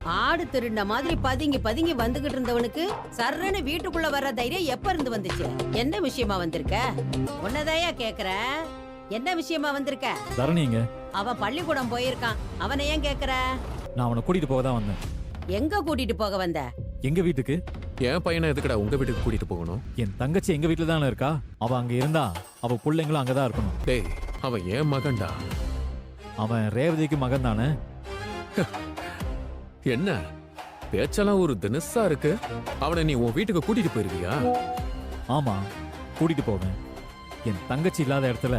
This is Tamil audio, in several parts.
ஆடு திருண்ட மாதிரி பதுங்கி பதுங்கி வந்துகிட்டு இருந்தவனுக்கு சர்றன்னு வீட்டுக்குள்ள வர்ற தைரியம் எப்ப இருந்து வந்துச்சு? என்ன விஷயமா வந்திருக்க? உன்னதாயா கேக்குறேன். என்ன விஷயமா வந்திருக்க? தரணிங்க. அவன் பள்ளிக்கூடம் போயிருக்கான். அவனை ஏன் கேக்குற? நான் அவனை கூட்டிட்டு போக தான் வந்தேன். எங்க கூட்டிட்டு போக வந்த? எங்க வீட்டுக்கு. என் பையனை எதுக்குடா உங்க வீட்டுக்கு கூட்டிட்டு போகணும்? என் தங்கச்சி எங்க வீட்டுல தானே இருக்கா. அவ அங்க இருந்தா அவ பிள்ளைங்களும் அங்கதான் இருக்கணும். டேய், அவன் ஏன் மகன்டா. அவன் ரேவதிக்கு மகன் தானே. என்ன பேச்செல்லாம் ஒரு தினசா இருக்கு. அவனை நீ உன் வீட்டுக்கு கூட்டிட்டு போயிருவியா? ஆமா, கூட்டிட்டு போவேன். என் தங்கச்சி இல்லாத இடத்துல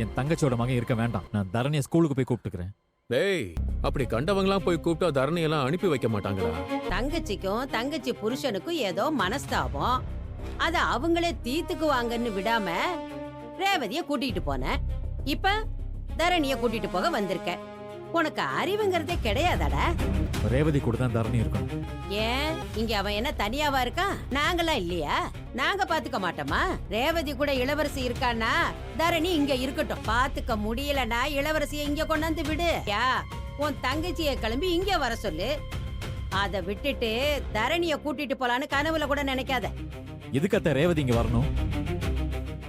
என் தங்கச்சியோட மகன் இருக்க வேண்டாம். நான் தரணியை ஸ்கூலுக்கு போய் கூப்பிட்டுக்கிறேன். டேய், அப்படி கண்டவங்களாம் போய் கூப்பிட்டா தரணியெல்லாம் அனுப்பி வைக்க மாட்டாங்களா? தங்கச்சிக்கும் தங்கச்சி புருஷனுக்கும் ஏதோ மனஸ்தாபம். அத அவங்களே தீத்துக்குவாங்கன்னு விடாம ரேவதிய கூட்டிட்டு போன. இப்ப தரணிய கூட்டிட்டு போக வந்திருக்க. உனக்கு அறிவுங்கிறதே கிடையாதாடா? ரேவதி கூட தான் தரணி இருக்கணும். ஏன் இங்க அவன் என்ன தனியாவா இருக்கான்? நாங்களாம் இல்லையா? நாங்க பாத்துக்க மாட்டோமா? ரேவதி கூட இளவரசி இருக்கான்னா தரணி இங்க இருக்கட்டும். பாத்துக்க முடியலன்னா இளவரசியை இங்க கொண்டாந்து விடு. யா, உன் தங்கச்சிய கிளம்பி இங்க வர சொல்லு. அத விட்டுட்டு தரணிய கூட்டிட்டு போலான்னு கனவுல கூட நினைக்காத. எதுக்கு அத்த ரேவதி இங்க வரணும்?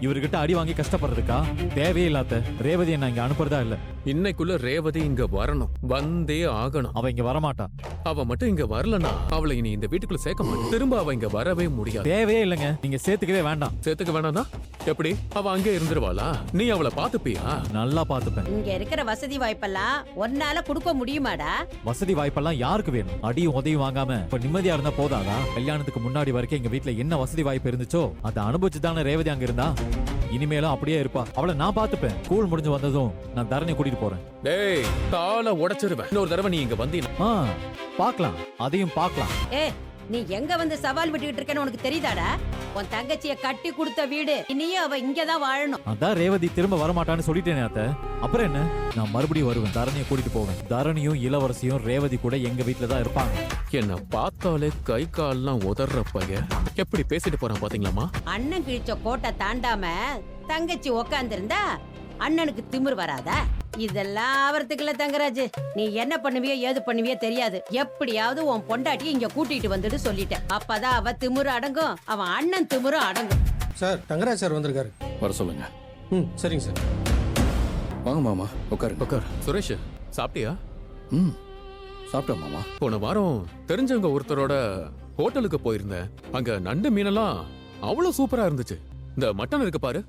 இவர்கிட்ட அடி வாங்கி கஷ்டப்படுறதுக்கா? தேவையே இல்லாத ரேவதியை நான் இங்க அனுப்புறதா இல்ல. இன்னைக்குள்ள ரேவதி இங்க வரணும், வந்தே ஆகணும். அவ இங்க வரமாட்டா. அவ மட்டும் இங்க வரலனா அவளை இனி இந்த வீட்டுக்குள்ள சேர்க்க மாட்டேன். திரும்ப அவ இங்க வரவே முடியாது. தேவையே இல்லைங்க, நீங்க சேர்த்துக்கவே வேண்டாம். சேர்த்துக்க வேணாம்னா எப்படி? அவ அங்கே இருந்துருவாளா? நீ அவளை பாத்துப்பியா? நல்லா பாத்துப்பேன். இங்க இருக்கிற வசதி வாய்ப்பெல்லாம் ஒன்னால கொடுக்க முடியுமாடா? வசதி வாய்ப்பெல்லாம் யாருக்கு வேணும்? அடியும் உதவியும் வாங்காம இப்ப நிம்மதியா இருந்தா போதாதா? கல்யாணத்துக்கு முன்னாடி வரைக்கும் எங்க வீட்டுல என்ன வசதி வாய்ப்பு இருந்துச்சோ அதை அனுபவிச்சுதானே ரேவதி அங்க இருந்தா. இனிமேலும் அப்படியே இருப்பா. அவளை நான் பாத்துப்பேன். ஸ்கூல் முடிஞ்சு வந்ததும் நான் தரணி கூட்டிட்டு போறேன். டேய், காலை உடைச்சிருவேன். இன்னொரு தடவை நீ இங்க வந்தீனா பாக்கலாம், அதையும் பாக்கலாம். ஏ, நீ எங்க வந்து சவால் விட்டுக்கிட்டு இருக்கேன்னு உனக்கு தெரியுதாடா? உன் தங்கச்சிய கட்டி கொடுத்த வீடு, இனியும் அவ இங்கதான் வாழணும். அதான் ரேவதி திரும்ப வரமாட்டான்னு சொல்லிட்டேனே அத்தை. அப்புறம் என்ன? நான் மறுபடியும் வருவேன், தரணியை கூட்டிட்டு போவேன். தரணியும் இளவரசியும் ரேவதி கூட எங்க வீட்டுல தான் இருப்பாங்க. என்ன பார்த்தாலே கை கால்லாம் உதற பையன் எப்படி பேசிட்டு போறான் பாத்தீங்களாமா? அண்ணன் கிழிச்ச கோட்டை தாண்டாம தங்கச்சி உக்காந்துருந்தா அண்ணனுக்கு திமிர் வராதா? இதெல்லாம் ஆவறதுக்குள்ள தங்கராஜ், நீ என்ன பண்ணுவியோ ஏது பண்ணுவியோ தெரியாது. எப்படியாவது உன் பொண்டாட்டி இங்க கூட்டிட்டு வந்துட்டு சொல்லிட்டேன். அப்பதான் அவ திமிரு அடங்கும், அவன் அண்ணன் திமிரும் அடங்கும். சார், தங்கராஜ் சார் வந்திருக்காரு. வர சொல்லுங்க. சரிங்க சார். வாங்க மாமா, உட்காருங்க. உட்கார். சுரேஷ், சாப்பிட்டியா? சாப்பிட்டேன் மாமா. போன வாரம் தெரிஞ்சவங்க ஒருத்தரோட ஹோட்டலுக்கு போயிருந்தேன். அங்க நண்டு மீனெல்லாம் அவ்வளவு சூப்பரா இருந்துச்சு. இந்த மட்டன் இருக்கு பாரு,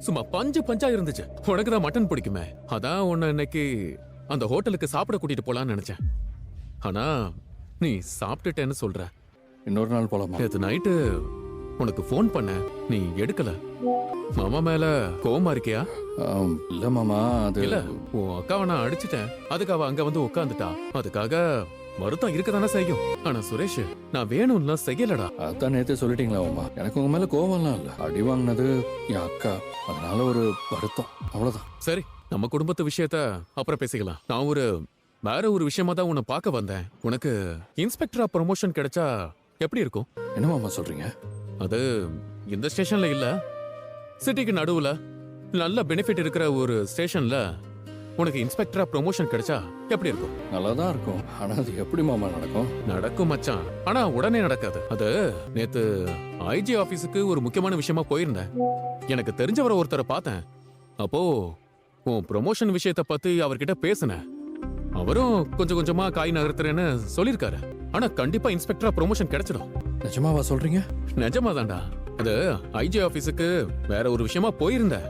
சும்மா பஞ்சு பஞ்சா இருந்துச்சு. உனக்கு தான் மட்டன் பிடிக்குமே, அதான் உன்னை இன்னைக்கு அந்த ஹோட்டலுக்கு சாப்பிட கூட்டிட்டு போலான்னு நினைச்சேன். ஆனா நீ சாப்பிட்டுட்டேன்னு சொல்ற. இன்னொரு நாள் போலாமா? நேத்து நைட்டு உனக்கு போன் பண்ண, நீ எடுக்கல. மாமா மேல கோவமா இருக்கியா? இல்ல மாமா, அது இல்ல, உன் அக்காவை நான் அடிச்சிட்டேன். அதுக்கு அவ அங்க வந்து உட்காந்துட்டா. அதுக்காக வருத்தம் இருக்கதானே செய்யும். ஆனா சுரேஷ், நான் வேணும்லாம் செய்யலடா. அதான் நேத்தே சொல்லிட்டீங்களா மாமா? எனக்கு உங்க மேல கோவம்லாம் இல்ல. அடி வாங்கினது என் அக்கா, அதனால ஒரு வருத்தம், அவ்வளவுதான். சரி, நம்ம குடும்பத்து விஷயத்த அப்புறம் பேசிக்கலாம். நான் வேற ஒரு விஷயமா தான் உன்னை பார்க்க வந்தேன். உனக்கு இன்ஸ்பெக்டரா ப்ரமோஷன் கிடைச்சா எப்படி இருக்கும்? என்ன மாமா சொல்றீங்க? அது இந்த ஸ்டேஷன்ல இல்ல, சிட்டிக்கு நடுவுல நல்ல பெனிஃபிட் இருக்கிற ஒரு ஸ்டேஷன்ல உனக்கு இன்ஸ்பெக்டரா ப்ரமோஷன் கிடைச்சா எப்படி இருக்கும்? நல்லாதான் இருக்கும். ஆனா அது எப்படி மாமா நடக்கும்? நடக்கும் மச்சான், ஆனா உடனே நடக்காது. அது நேத்து ஐஜி ஆபீஸுக்கு ஒரு முக்கியமான விஷயமா போயிருந்தேன். எனக்கு தெரிஞ்சவரை ஒருத்தரை பார்த்தேன். அப்போ உன் ப்ரமோஷன் விஷயத்த பத்தி அவர்கிட்ட பேசினேன். அவரும் கொஞ்சம் கொஞ்சமா காய் நகர்த்துறேன்னு சொல்லிருக்காரு. ஆனா கண்டிப்பா இன்ஸ்பெக்டரா ப்ரமோஷன் கிடைச்சிடும். நிஜமாவா சொல்றீங்க? நிஜமாதான்டா. அது ஐஜி ஆபீஸுக்கு வேற ஒரு விஷயமா போயிருந்தேன்.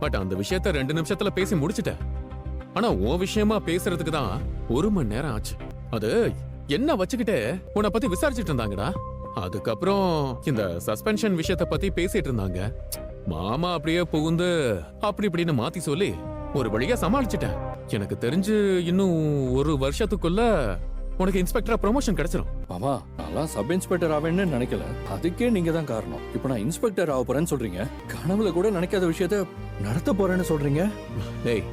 பட் அந்த விஷயத்த 2 நிமிஷத்துல பேசி முடிச்சிட்டேன். ஆனா உன் விஷயமா பேசுறதுக்கு தான் 1 மணி நேரம் ஆச்சு. அது என்ன வச்சுக்கிட்டே உன்னை பத்தி விசாரிச்சுட்டு இருந்தாங்கடா. அதுக்கப்புறம் இந்த சஸ்பென்ஷன் விஷயத்த பத்தி பேசிட்டு இருந்தாங்க. மாமா அப்படியே புகுந்து அப்படி இப்படின்னு மாத்தி சொல்லி ஒரு வழியா சமாளிச்சிட்டேன். எனக்கு தெரிஞ்சு இன்னும் 1 வருஷத்துக்குள்ள உனக்கு இன்ஸ்பெக்டரா ப்ரமோஷன் கிடைச்சிரும். மாமா, நான் சப் இன்ஸ்பெக்டர் ஆவேன்னு நினைக்கல. அதுக்கே நீங்க தான் காரணம். இப்போ நான் இன்ஸ்பெக்டர் ஆக போறேன்னு சொல்றீங்க. கனவுல கூட நினைக்காத விஷயத்த நடத்த போறேன்னு சொல்றீங்க. டேய்,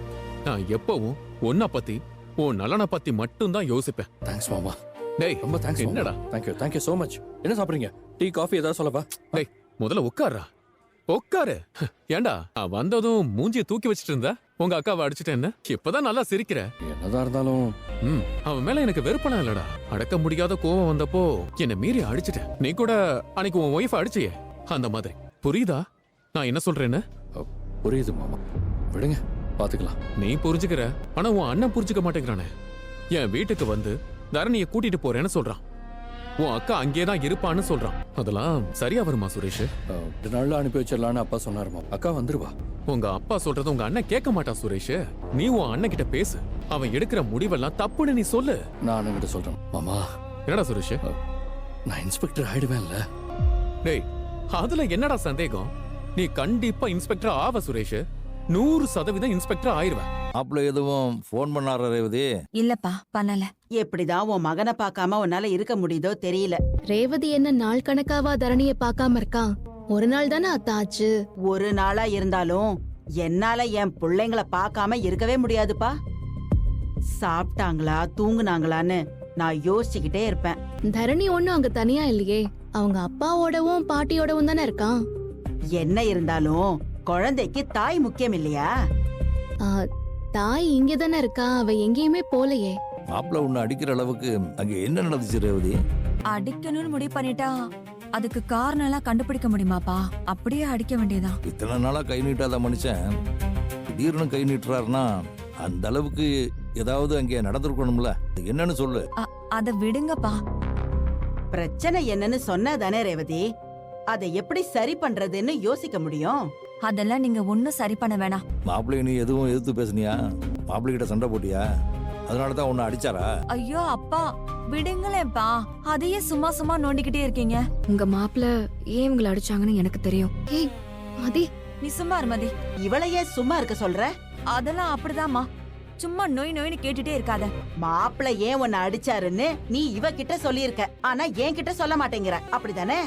நான் எப்பவும் உன்னை பத்தி உன் நலனை பத்தி மட்டும் தான் யோசிப்பேன். தேங்க்ஸ் மாமா. டேய், ரொம்ப தேங்க்ஸ். என்னடா? Thank you so much. என்ன சாப்பிடுறீங்க? டீ, காஃபி ஏதாவது சொல்லவா? டேய், முதல்ல உட்கார்றா. உட்காரு. ஏண்டா வந்ததும் மூஞ்சிய தூக்கி வச்சிட்டு இருந்த? உங்க அக்காவை அடிச்சிட்டேன்னு இப்பதான் நல்லா சிரிக்கிற. என்னதான் இருந்தாலும் அவன் மேல எனக்கு வெறுப்பனா இல்லடா, அடக்க முடியாத கோவம் வந்தப்போ என்னை மீறி அடிச்சிட்டேன். நீ கூட அன்னைக்கு உன் ஒய்ஃப் அடிச்சியே, அந்த மாதிரி. புரியுதா நான் என்ன சொல்றேன்னு? புரியுது மாமா, விடுங்க பாத்துக்கலாம். நீ புரிஞ்சுக்கிற, ஆனா உன் அண்ணன் புரிஞ்சுக்க மாட்டேங்கிறானே. என் வீட்டுக்கு வந்து தரணியை கூட்டிட்டு போறேன்னு சொல்றான். உன் அக்கா அங்கேதான் இருப்பான்னு சொல்றான். அதெல்லாம் சரியா வருமா சுரேஷ்? 2 நாள்ல அனுப்பி வச்சிடலான்னு அப்பா சொன்னாருமா. அக்கா வந்துருவா. உங்க அப்பா சொல்றது உங்க அண்ணன் கேட்க மாட்டான் சுரேஷ். நீ உன் அண்ணன் கிட்ட பேசு, அவன் எடுக்கிற முடிவெல்லாம் தப்புன்னு நீ சொல்லு. நான் அண்ணன்கிட்ட சொல்றேன். மாமா, என்னடா சுரேஷ்? நான் இன்ஸ்பெக்டர் ஆயிடுவேன்ல? டேய், அதுல என்னடா சந்தேகம்? நீ கண்டிப்பா இன்ஸ்பெக்டர் ஆவ சுரேஷ். 100% இன்ஸ்பெக்டர் ஆயிருவேன். மாப்பிள்ள எதுவும் ஃபோன் பண்ணாரா ரேவதி? இல்லப்பா, பண்ணல. எப்படிதான் உன் மகனை பார்க்காம உன்னால இருக்க முடியுதோ தெரியல. ரேவதி என்ன நாள் கணக்காவா தரணிய பார்க்காம இருக்கா? ஒரு நாள் தானே அத்தா ஆச்சு. ஒரு நாளா இருந்தாலும் என்னால என் பிள்ளைங்கள பார்க்காம இருக்கவே முடியாதுப்பா. சாப்பிட்டாங்களா தூங்குனாங்களான்னு நான் யோசிச்சுக்கிட்டே இருப்பேன். தரணி ஒண்ணும் அங்க தனியா இல்லையே, அவங்க அப்பாவோடவும் பாட்டியோடவும் தானே இருக்கான். என்ன இருந்தாலும் குழந்தைக்கு தாய் முக்கியம் இல்லையா? ஆ, தாய் இங்க தானே இருக்கா, அவ எங்கேயுமே போலையே. மாப்பிள்ள உன்னை அடிக்கிற அளவுக்கு அங்க என்ன நடந்துச்சு ரேவதி? அடிக்கணும்னு முடிவு பண்ணிட்டா அதுக்கு காரணம் எல்லாம் கண்டுபிடிக்க முடியுமாப்பா? அப்படியே அடிக்க வேண்டியதான். இத்தனை நாளா கை நீட்டாத மனுஷன் திடீர்னு கை நீட்டுறாருன்னா அந்த அளவுக்கு ஏதாவது அங்கே நடந்திருக்கணும்ல. அது என்னன்னு சொல்லு. அத விடுங்கப்பா. பிரச்சனை என்னன்னு சொன்னாதானே ரேவதி, அதை எப்படி சரி பண்றதுன்னு யோசிக்க முடியும். அதெல்லாம் நீங்க ஒண்ணும் சரி பண்ண வேணாம். மாப்பிள்ளை நீ எதுவும் எதிர்த்து பேசுனியா? மாப்பிள்ளை கிட்ட சண்டை போட்டியா? அதனாலதான் உன்னை அடிச்சாரா? ஐயோ அப்பா, விடுங்களேப்பா. அதையே சும்மா சும்மா நோண்டிக்கிட்டே இருக்கீங்க. உங்க மாப்பிள்ள ஏன் இவங்களை அடிச்சாங்கன்னு எனக்கு தெரியும். ஏய் மதி, நீ சும்மா இரு மதி. இவளையே சும்மா இருக்க சொல்ற? அதெல்லாம் அப்படிதாம்மா. சும்மா நோய் நோய்னு கேட்டுட்டே இருக்காத. மாப்பிள்ள ஏன் உன்னை அடிச்சாருன்னு நீ இவகிட்ட சொல்லியிருக்க, ஆனா என்கிட்ட சொல்ல மாட்டேங்கிற, அப்படிதானே?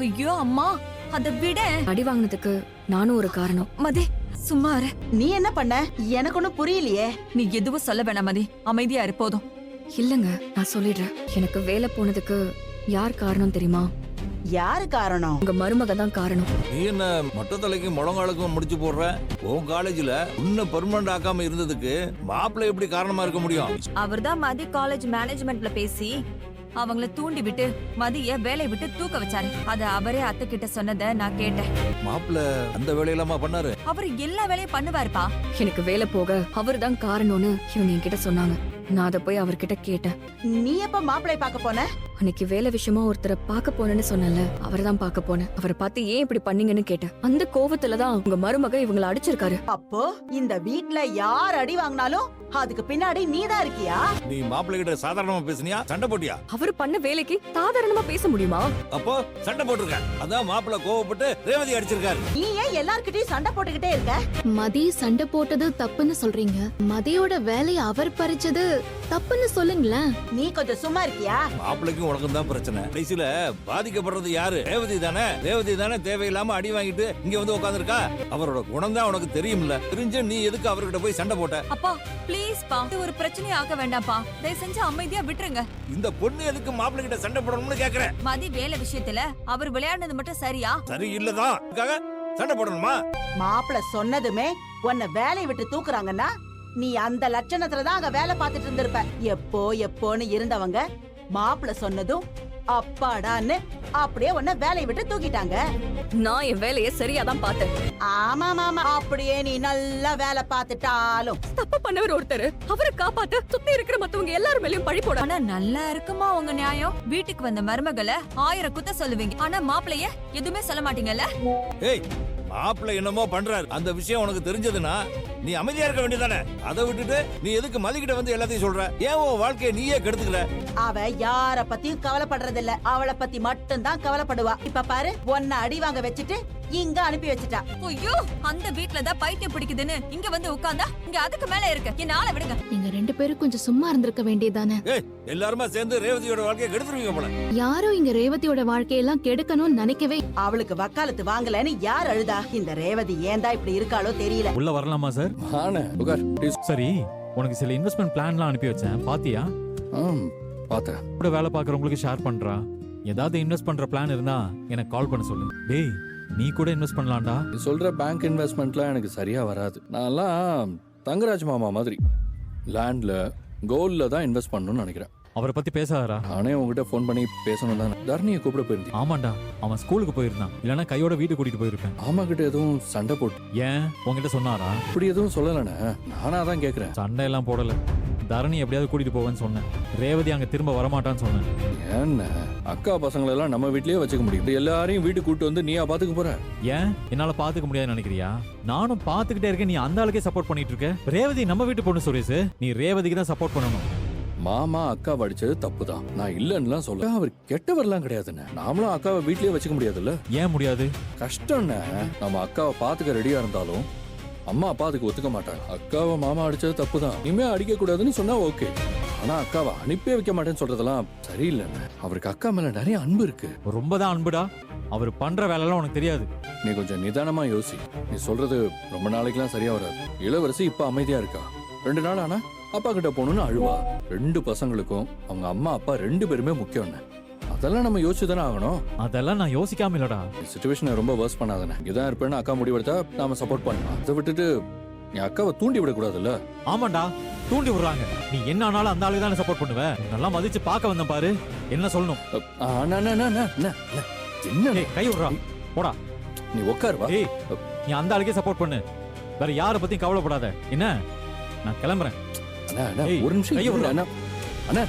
ஐயோ அம்மா, அத விட. அடி வாங்கினதுக்கு நானும் ஒரு காரணம். மதி சும்மா இரு. நீ என்ன பண்ண? எனக்கு ஒண்ணும் புரியலையே. நீ எதுவும் சொல்ல வேணாம் மதி, அமைதியா இரு போதும். இல்லங்க, நான் சொல்லிடுறேன். எனக்கு வேலை போனதுக்கு யார் காரணம் தெரியுமா? யாரு காரணம்? உங்க மருமக தான் காரணம். நீ என்ன மொட்டை தலைக்கும் முழங்காலுக்கும் முடிச்சு போடுற? உன் காலேஜ்ல இன்னும் பெர்மனன்ட் ஆக்காம இருந்ததுக்கு மாப்பிள்ளை எப்படி காரணமா இருக்க முடியும்? அவர்தான் மதி காலேஜ் மேனேஜ்மெண்ட்ல பேசி அவங்கள தூண்டி விட்டு மதிய வேலையை விட்டு தூக்க வச்சாரு. அத அவரே அத்தை கிட்ட சொன்னத நான் கேட்டேன். மாப்பிள்ளை அந்த வேலையெல்லாமா பண்ணாரு? அவர் எல்லா வேலையும் பண்ணுவாருப்பா. எனக்கு வேலை போக அவர் தான் காரணம்னு இவங்க என்கிட்ட சொன்னாங்க. நான் அதை போய் அவர்கிட்ட கேட்டேன். நீ எப்ப மாப்பிள்ளை பார்க்க போன? அன்னைக்கு வேலை விஷயமா ஒருத்தரை பார்க்க போனேன்னு சொன்னல, அவரை தான் பார்க்க போனேன். அவரை பார்த்து ஏன் இப்படி பண்ணீங்கன்னு கேட்டேன். அந்த கோவத்துலதான் உங்க மருமக இவங்களை அடிச்சிருக்காரு. அப்போ இந்த வீட்ல யார் அடி வாங்கினாலும் அதுக்கு பின்னாடி நீதான் இருக்கியா? நீ மாப்பிள்ளை கிட்ட சாதாரணமா பேசுனியா? சண்டை போட்டியா? அவர் பண்ண வேலைக்கு சாதாரணமா பேச முடியுமா? அப்போ சண்டை போட்டிருக்க. அதான் மாப்பிள்ளை கோவப்பட்டு ரேவதி அடிச்சிருக்காரு. நீ ஏன் எல்லார்கிட்டயும் சண்டை போட்டுக்கிட்டே இருக்க? மதி சண்டை போட்டது தப்புன்னு சொல்றீங்க, மதியோட வேலையை அவர் பறிச்சது தப்புன்னு சொல்லுங்களேன். நீ கொஞ்சம் சும்மா இருக்கியா? மாப்பிள்ளைக்கும் உனக்கும் தான் பிரச்சனை. கடைசியில பாதிக்கப்படுறது யாரு? ரேவதி தானே. ரேவதி தானே தேவையில்லாம அடி வாங்கிட்டு இங்க வந்து உட்காந்துருக்கா. அவரோட குணம் தான் உனக்கு தெரியும்ல. தெரிஞ்சு நீ எதுக்கு அவர்கிட்ட போய் சண்டை போட்ட? அப்பா ப்ளீஸ் பா, இது ஒரு பிரச்சனையே ஆக்க வேண்டாம்ப்பா. தயவு செஞ்சு அமைதியா விட்டுருங்க. இந்த பொண்ணு எதுக்கு மாப்பிள்ளை கிட்ட சண்டை போடணும்னு கேக்குறேன். மதி வேலை விஷயத்துல அவர் விளையாடுனது மட்டும் சரியா? சரி இல்லதான் சண்டை போடணுமா? மாப்பிள்ள சொன்னதுமே உன்னை வேலையை விட்டு தூக்குறாங்கன்னா நீ அந்த லட்சணத்துல தான் அங்க வேலை பார்த்துட்டு இருந்திருப்ப. எப்போன்னு இருந்தவங்க மாப்பிள்ள சொன்னதும் அப்பாடான்னு அப்படியே உன்னை வேலையை விட்டு தூக்கிட்டாங்க. நான் என் வேலையை சரியாதான் பார்த்தேன். ஆமா மாமா, அப்படியே நீ நல்லா வேலை பார்த்துட்டாலும் தப்பு பண்ணவர் ஒருத்தர், அவரை காப்பாத்த சுத்தி இருக்கிற மத்தவங்க எல்லாரும் மேலயும் பழி போட. ஆனா நல்லா இருக்குமா உங்க நியாயம்? வீட்டுக்கு வந்த மருமகளை 1000 குத்த சொல்லுவீங்க, ஆனா மாப்பிளைய எதுவுமே சொல்ல மாட்டீங்கல்ல? ஏய், மாப்பிள்ளை என்னமோ பண்றாரு. அந்த விஷயம் உனக்கு தெரிஞ்சதுன்னா நீ அமைதியா இருக்க வேண்டியதானே? அதை விட்டுட்டு நீ எதுக்கு மதிக்கிட்ட வந்து எல்லாத்தையும் சொல்ற? ஏன் உன் வாழ்க்கையை நீயே கெடுத்துக்கிற? அவ யார பத்தியும் கவலைப்படுறது இல்ல, அவளை பத்தி மட்டும் தான் கவலைப்படுவா. இப்ப பாரு, உன்னை அடி வாங்க வச்சுட்டு இங்க அனுப்பி வச்சுட்டா. ஐயோ, அந்த வீட்லதான் பைத்தியம் பிடிக்குதுன்னு இங்க வந்து உட்கார்ந்தா இங்க அதுக்கு மேல இருக்கு. என்ன ஆள விடுங்க. நீங்க 2 பேரும் கொஞ்சம் சும்மா இருந்திருக்க வேண்டியதானே. ஏய், எல்லாருமா சேர்ந்து ரேவதியோட வாழ்க்கையை கெடுத்துருவீங்க போல. யாரும் இங்க ரேவதியோட வாழ்க்கையெல்லாம் கெடுக்கணும்னு நினைக்கவே. அவளுக்கு வக்காலத்து வாங்கலன்னு யார் அழுதா? இந்த ரேவதி ஏன்டா இப்படி இருக்காளோ தெரியல. உள்ள வரலாமா சார்? ஆனே உட்கார் ப்ளீஸ். சரி, உனக்கு சில இன்வெஸ்ட்மெண்ட் பிளான்லாம் அனுப்பி வச்சேன், பாத்தியா? பார்த்தேன். கூட வேலை பார்க்கறவங்களுக்கு ஷேர் பண்றா. ஏதாவது இன்வெஸ்ட் பண்ற பிளான் இருந்தா எனக்கு கால் பண்ண சொல்லு. டேய், நீ கூட இன்வெஸ்ட் பண்ணலாம்டா. நீ சொல்ற பேங்க் இன்வெஸ்ட்மெண்ட்லாம் எனக்கு சரியா வராது. நான்லாம் தங்கராஜ் மாமா மாதிரி லேண்ட்ல கோல்ல தான் இன்வெஸ்ட் பண்ணணும்னு நினைக்கிறேன். அவரை பத்தி பேசாதடா. நானே உங்ககிட்ட ஃபோன் பண்ணி பேசணும் தான். தரணியை கூப்பிட போயிருந்தேன். ஆமாண்டா, அவன் ஸ்கூலுக்கு போயிருந்தான். இல்லனா கையோட வீட்டுக்கு கூட்டிட்டு போயிருப்பேன். ஆமா கிட்ட எதுவும் சண்டை போட்டு ஏன் உன்கிட்ட சொன்னாரா? இப்படி எதுவும் சொல்லலண்ணே. நானா தான் கேட்கறேன். சண்டை எல்லாம் போடல. தரணி எப்படியாவது கூட்டிட்டு போவேன்னு சொன்னேன். ரேவதி அங்க திரும்ப வரமாட்டான்னு சொன்னேன். ஏன்னா அக்கா பசங்களெல்லாம் நம்ம வீட்லயே வச்சுக்க முடியும். எல்லாரையும் வீட்டுக்கு கூட்டு வந்து நீயா பாத்துக்க போற? ஏன் என்னால பாத்துக்க முடியாதுன்னு நினைக்கிறியா? நானும் பாத்துக்கிட்டே இருக்கேன், நீ அந்த ஆளுக்கே சப்போர்ட் பண்ணிட்டு இருக்க. ரேவதி நம்ம வீட்டு பொண்ணு சுரேஷ், நீ ரேவதிக்கு தான் சப்போர்ட் பண்ணணும். மாமா அக்கா அடிச்சது தப்புதான், நான் இல்லன்னுலாம் சொல்ல. அவர் கெட்டவர்லாம் கிடையாதுண்ணே. நாமளும் அக்காவை வீட்லயே வச்சுக்க முடியாதுல்ல? ஏன் முடியாது? கஷ்டம்ண்ணே. நம்ம அக்காவை பாத்துக்க ரெடியா இருந்தாலும் அம்மா அப்பா அதுக்கு ஒத்துக்க மாட்டாங்க. அக்காவை மாமா அடிச்சது தப்புதான், இனிமே அடிக்க கூடாதுன்னு சொன்னா ஓகே. ஆனா அக்காவை அனுப்பி வைக்க மாட்டேன்னு சொல்றதெல்லாம் சரியில்லைண்ணே. அவருக்கு அக்கா மேல நிறைய அன்பு இருக்கு. ரொம்ப தான் அன்புடா. அவர் பண்ற வேலைலாம் உனக்கு தெரியாது. நீ கொஞ்சம் நிதானமா யோசி. நீ சொல்றது ரொம்ப நாளைக்கெல்லாம் சரியா வராது. இளவரசி இப்ப அமைதியா இருக்கா. 2 நாள் ஆனா அப்பா கிட்ட போகணும்னு அழுவா. 2 பசங்களுக்கும் அவங்க அம்மா அப்பா 2 பேருமே முக்கியம்ண்ணே. அதெல்லாம் நம்ம யோசிச்சு தானே ஆகணும். அதெல்லாம் நான் யோசிக்காம இல்லடா. சிச்சுவேஷனை ரொம்ப வேர்ஸ் பண்ணாதானே. இதான் இருப்பேன்னு அக்கா முடிவெடுத்தா நாம சப்போர்ட் பண்ணலாம். அதை விட்டுட்டு நீ அக்காவை தூண்டி விடக்கூடாதுல்ல? ஆமாண்டா, தூண்டி விடுறாங்க. நீ என்ன ஆனாலும் அந்த ஆளுக்கு தானே சப்போர்ட் பண்ணுவ. நல்லா மதிச்சு பார்க்க வந்தேன் பாரு, என்ன சொல்லணும்? என்ன ஏய், கை விடுறா, போடா. நீ உட்காரு வா. ஏய், நீ அந்த ஆளுக்கே சப்போர்ட் பண்ணு. வேற யாரை பத்தியும் கவலைப்படாத என்ன. நான் கிளம்புறேன். அண்ணா, அண்ணா, ஏய், ஒரு நிமிஷம் கையை இருங்க, விடுறா. அண்ணா. அண்ணா